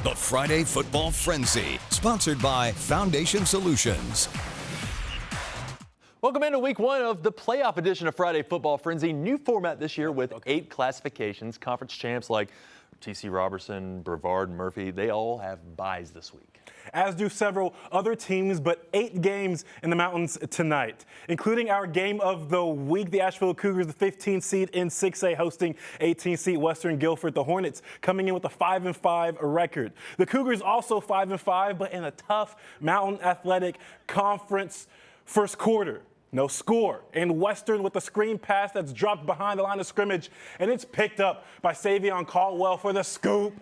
The Friday Football Frenzy, sponsored by Foundation Solutions. Welcome into week one of the playoff edition of Friday Football Frenzy. New format this year with 8 classifications. Conference champs like T.C. Robertson, Brevard, Murphy, they all have byes this week. As do several other teams, but 8 games in the mountains tonight, including our game of the week. The Asheville Cougars, the 15th seed in 6A, hosting 18th seed Western Guilford. The Hornets coming in with a 5-5 record. The Cougars also 5-5, but in a tough Mountain Athletic Conference first quarter. No score. And Western with a screen pass that's dropped behind the line of scrimmage, and it's picked up by Savion Caldwell for the scoop.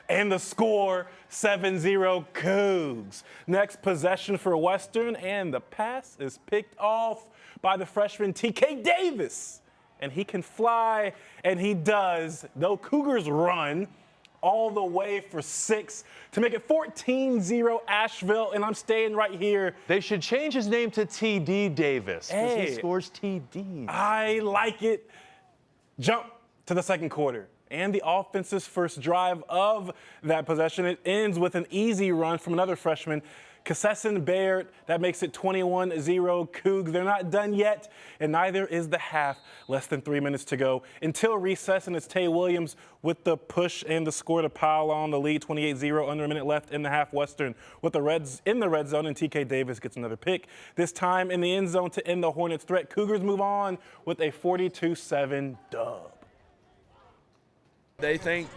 And the score, 7-0 Cougs. Next possession for Western, and the pass is picked off by the freshman TK Davis. And he can fly, and he does. Though Cougars run all the way for 6 to make it 14-0 Asheville, and I'm staying right here. They should change his name to TD Davis because he scores TDs. I like it. Jump to the second quarter. And the offense's first drive of that possession, it ends with an easy run from another freshman, Cassesson Baird. That makes it 21-0 Cougs. They're not done yet, and neither is the half. Less than 3 minutes to go until recess, and it's Tay Williams with the push and the score to pile on the lead, 28-0, under a minute left in the half. Western with the Reds in the red zone, and TK Davis gets another pick, this time in the end zone to end the Hornets' threat. Cougars move on with a 42-7 dub. They think,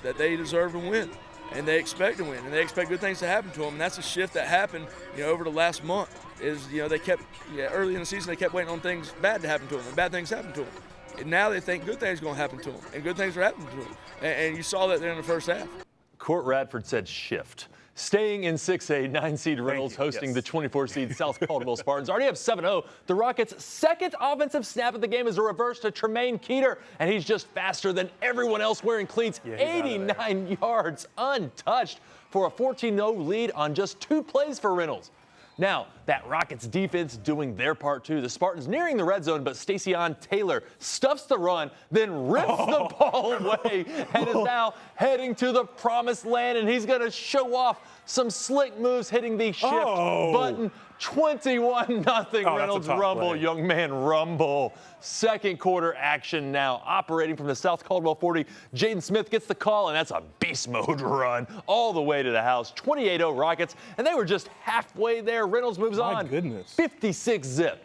that they deserve to win, and they expect to win, and they expect good things to happen to them. And that's a shift that happened, over the last month. They kept, early in the season, they kept waiting on things bad to happen to them, and bad things happened to them. And now they think good things are going to happen to them, and good things are happening to them. And you saw that there in the first half. Court Radford said shift. Staying in 6A, 9-seed Reynolds hosting the 24-seed South Caldwell Spartans. Already have 7-0. The Rockets' second offensive snap of the game is a reverse to Tremaine Keeter, and he's just faster than everyone else wearing cleats. 89 yards untouched for a 14-0 lead on just 2 plays for Reynolds. Now, that Rockets defense doing their part too. The Spartans nearing the red zone, but Stacyon Taylor stuffs the run, then rips the ball away, and is now heading to the promised land, and he's going to show off some slick moves hitting the shift button. 21-0 Reynolds rumble, play. Young man rumble. Second quarter action now. Operating from the South Caldwell 40, Jaden Smith gets the call, and that's a beast mode run all the way to the house. 28-0 Rockets, and they were just halfway there. Reynolds moves on. My goodness. 56-zip.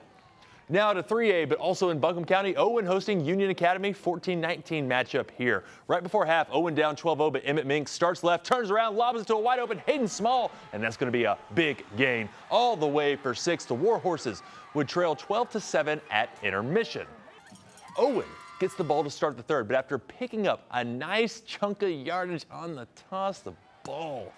Now to 3A, but also in Buncombe County, Owen hosting Union Academy, 14-19 matchup here. Right before half, Owen down 12-0, but Emmett Mink starts left, turns around, lobs it to a wide open Hayden Small, and that's going to be a big gain. All the way for 6. The War Horses would trail 12-7 at intermission. Owen gets the ball to start the third, but after picking up a nice chunk of yardage on the toss, the ball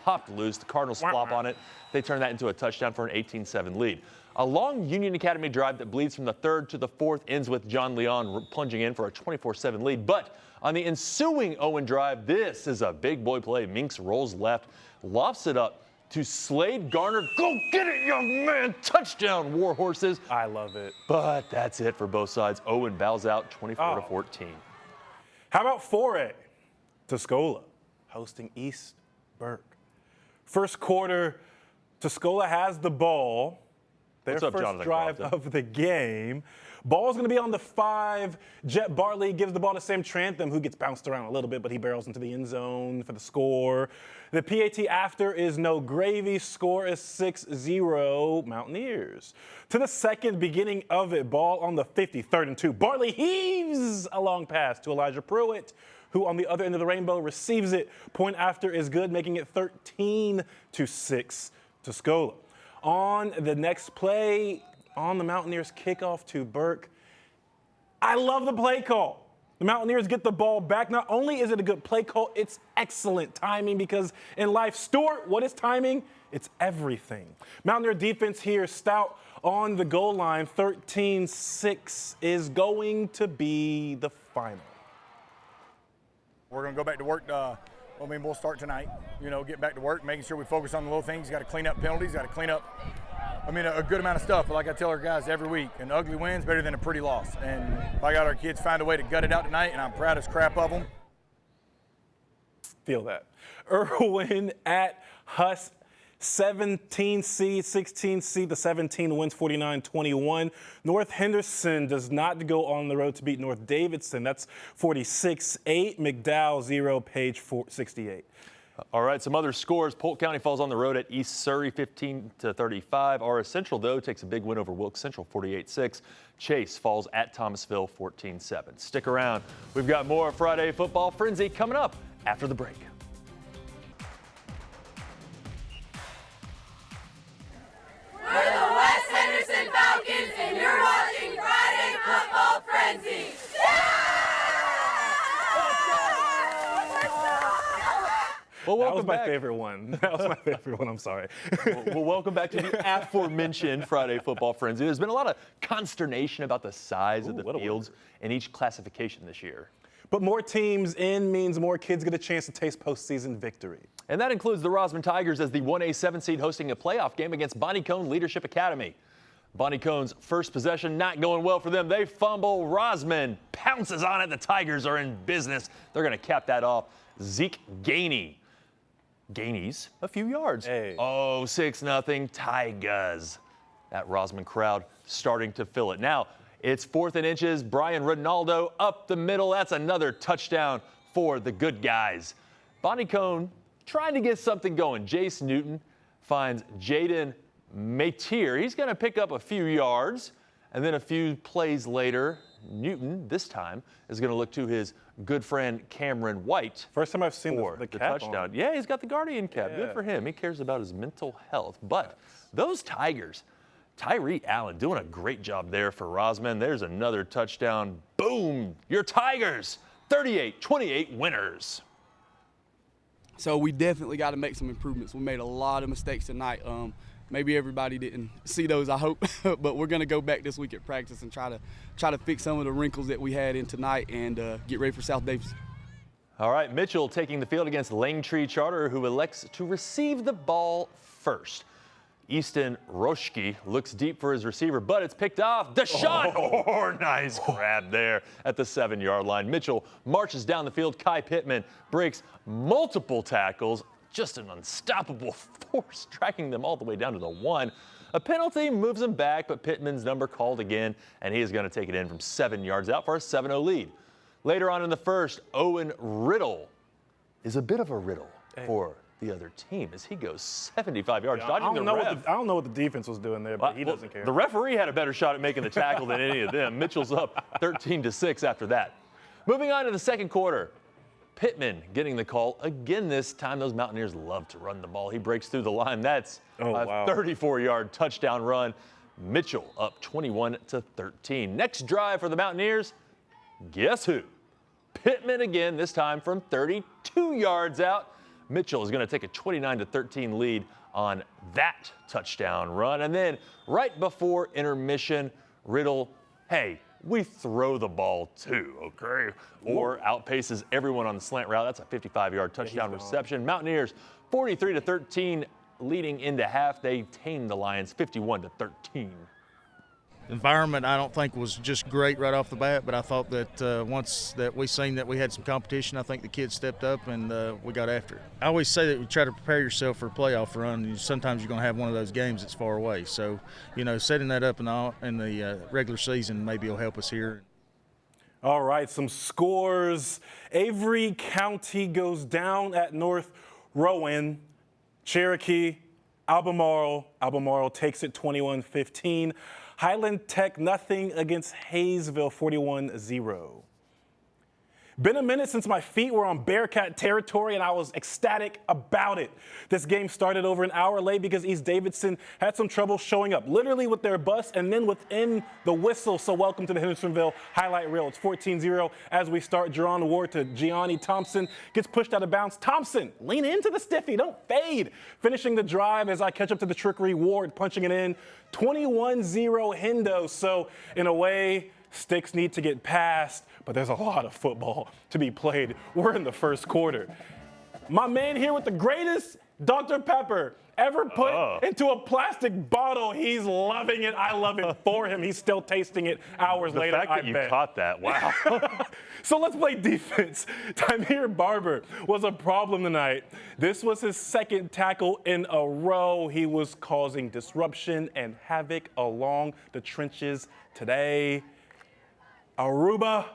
popped loose. The Cardinals flop on it. They turn that into a touchdown for an 18-7 lead. A long Union Academy drive that bleeds from the third to the fourth ends with John Leon plunging in for a 24-7 lead. But on the ensuing Owen drive, this is a big boy play. Minks rolls left, lofts it up to Slade Garner. Go get it, young man. Touchdown, War Horses. I love it. But that's it for both sides. Owen bows out 24-14. How about 4A? Tuscola hosting East Burke. First quarter, Tuscola has the ball. Their first drive of the game. Ball's going to be on the 5. Jet Bartley gives the ball to Sam Trantham, who gets bounced around a little bit, but he barrels into the end zone for the score. The PAT after is no gravy. Score is 6-0 Mountaineers. To the second, beginning of it, ball on the 50, 3rd and 2. Bartley heaves a long pass to Elijah Pruitt, who on the other end of the rainbow receives it. Point after is good, making it 13-6 Tuscola. On the next play, on the Mountaineers kickoff to Burke, I love the play call. The Mountaineers get the ball back. Not only is it a good play call, it's excellent timing, because in life, Stuart, what is timing? It's everything. Mountaineer defense here, stout on the goal line. 13-6 is going to be the final. We're going to go back to work. We'll start tonight, get back to work, making sure we focus on the little things. Got to clean up penalties, got to clean up, a good amount of stuff. But like I tell our guys every week, an ugly win's better than a pretty loss. And if I got our kids find a way to gut it out tonight, and I'm proud as crap of them. Feel that. Erwin at Huss, 17 seed, 16 seed. The 17 wins 49-21. North Henderson does not go on the road to beat North Davidson. That's 46-8. McDowell 0, Page 68. All right, some other scores. Polk County falls on the road at East Surry 15-35. RS Central, though, takes a big win over Wilkes Central 48-6. Chase falls at Thomasville 14-7. Stick around. We've got more Friday Football Frenzy coming up after the break. We're the West Henderson Falcons, and you're watching Friday Football Frenzy. Well, that was my back. favorite one. That was my favorite one. I'm sorry. Well, welcome back to the aforementioned Friday Football Frenzy. There's been a lot of consternation about the size of the fields in each classification this year. But more teams in means more kids get a chance to taste postseason victory. And that includes the Rosman Tigers as the 1A 7 seed hosting a playoff game against Bonnie Cone Leadership Academy. Bonnie Cone's first possession not going well for them. They fumble. Rosman pounces on it. The Tigers are in business. They're going to cap that off. Zeke Gainey's a few yards. Hey. Oh, 6-0 Tigers. That Rosman crowd starting to fill it. Now, it's 4th and inches. Brian Ronaldo up the middle. That's another touchdown for the good guys. Bonnie Cone trying to get something going. Jace Newton finds Jaden Mateer. He's going to pick up a few yards. And then a few plays later, Newton, this time, is going to look to his good friend Cameron White. First time I've seen the cap touchdown. on. Yeah, he's got the Guardian cap. Yeah. Good for him. He cares about his mental health. But those Tigers, Tyree Allen doing a great job there for Rosman. There's another touchdown. Boom! Your Tigers, 38-28 winners. So we definitely got to make some improvements. We made a lot of mistakes tonight. Maybe everybody didn't see those, I hope, but we're going to go back this week at practice and try to fix some of the wrinkles that we had in tonight and get ready for South Davidson. All right, Mitchell taking the field against Langtree Charter, who elects to receive the ball first. Easton Roschke looks deep for his receiver, but it's picked off. Deshaun, nice grab there at the 7-yard line. Mitchell marches down the field. Kai Pittman breaks multiple tackles. Just an unstoppable force, tracking them all the way down to the 1. A penalty moves him back, but Pittman's number called again, and he is going to take it in from 7 yards out for a 7-0 lead. Later on in the first, Owen Riddle is a bit of a riddle for the other team as he goes 75 yards, dodging the ref. I don't know what the defense was doing there, but he doesn't care. The referee had a better shot at making the tackle than any of them. Mitchell's up 13-6 after that. Moving on to the second quarter. Pittman getting the call again this time. Those Mountaineers love to run the ball. He breaks through the line. That's a 34-yard touchdown run. Mitchell up 21-13. Next drive for the Mountaineers, guess who? Pittman again, this time from 32 yards out. Mitchell is going to take a 29-13 lead on that touchdown run. And then right before intermission, Riddle, hey, we throw the ball too, okay? Or outpaces everyone on the slant route. That's a 55-yard touchdown reception. Mountaineers 43-13 leading into half. They tame the Lions 51-13. Environment I don't think was just great right off the bat, but I thought that once that we seen that we had some competition, I think the kids stepped up and we got after it. I always say that we try to prepare yourself for a playoff run. And sometimes you're going to have one of those games that's far away. So, you know, setting that up in the regular season maybe will help us here. All right, some scores. Avery County goes down at North Rowan. Cherokee, Albemarle takes it 21-15. Highland Tech, nothing against Hayesville, 41-0. Been a minute since my feet were on Bearcat territory, and I was ecstatic about it. This game started over an hour late because East Davidson had some trouble showing up, literally with their bus and then within the whistle. So welcome to the Hendersonville highlight reel. It's 14-0 as we start. Jerron Ward to Gianni Thompson. Gets pushed out of bounds. Thompson, lean into the stiffy. Don't fade. Finishing the drive as I catch up to the trickery. Ward punching it in. 21-0 Hendo. So in a way, sticks need to get passed, but there's a lot of football to be played. We're in the first quarter. My man here with the greatest Dr. Pepper ever put into a plastic bottle. He's loving it. I love it for him. He's still tasting it hours later. The fact that you caught that, wow. So let's play defense. Tymeer Barber was a problem tonight. This was his second tackle in a row. He was causing disruption and havoc along the trenches today. Aruba,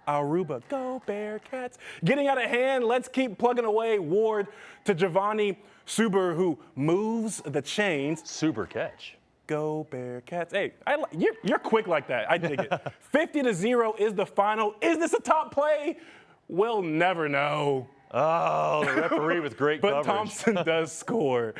Aruba, go Bearcats. Getting out of hand, let's keep plugging away. Ward to Giovanni Suber, who moves the chains. Super catch. Go Bearcats. Hey, you're quick like that. I dig it. 50-0 is the final. Is this a top play? We'll never know. Oh, the referee with great coverage. But Thompson does score.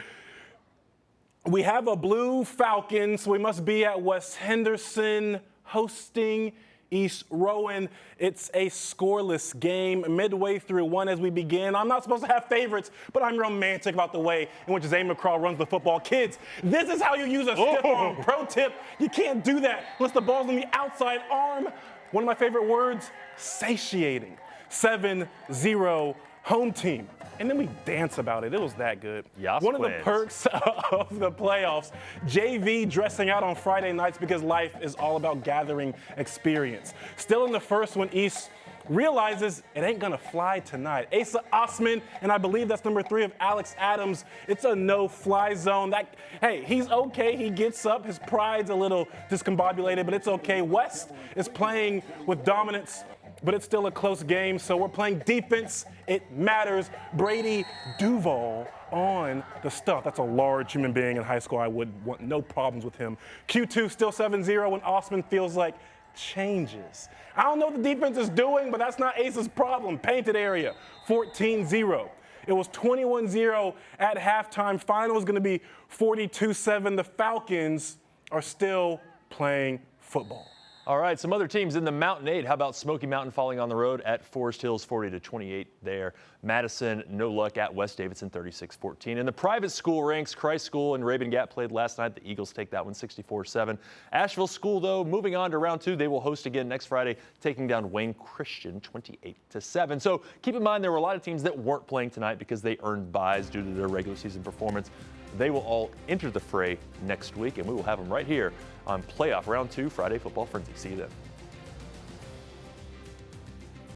We have a blue Falcon, so we must be at West Henderson hosting East Rowan. It's a scoreless game midway through one as we begin. I'm not supposed to have favorites, but I'm romantic about the way in which Zane McCraw runs the football. Kids, this is how you use a stiff arm. Pro tip, you can't do that unless the ball's on the outside arm. One of my favorite words, satiating. 7-0 home team. And then we dance about it. It was that good. Yes, one of the perks of the playoffs, JV dressing out on Friday nights because life is all about gathering experience. Still in the first one, East realizes it ain't gonna fly tonight. Asa Osman, and I believe that's number 3 of Alex Adams. It's a no-fly zone. Hey, he's okay. He gets up. His pride's a little discombobulated, but it's okay. West is playing with dominance, but it's still a close game, so we're playing defense. It matters. Brady Duval on the stuff. That's a large human being in high school. I would want no problems with him. Q2 still 7-0 when Osman feels like changes. I don't know what the defense is doing, but that's not Ace's problem. Painted area, 14-0. It was 21-0 at halftime. Final is going to be 42-7. The Falcons are still playing football. All right, some other teams in the Mountain 8. How about Smoky Mountain falling on the road at Forest Hills 40-28 there. Madison, no luck at West Davidson 36-14. In the private school ranks, Christ School and Rabun Gap played last night. The Eagles take that one 64-7. Asheville School, though, moving on to round 2. They will host again next Friday, taking down Wayne Christian 28-7. So keep in mind there were a lot of teams that weren't playing tonight because they earned byes due to their regular season performance. They will all enter the fray next week, and we will have them right here on Playoff Round 2 Friday Football Frenzy. See you then.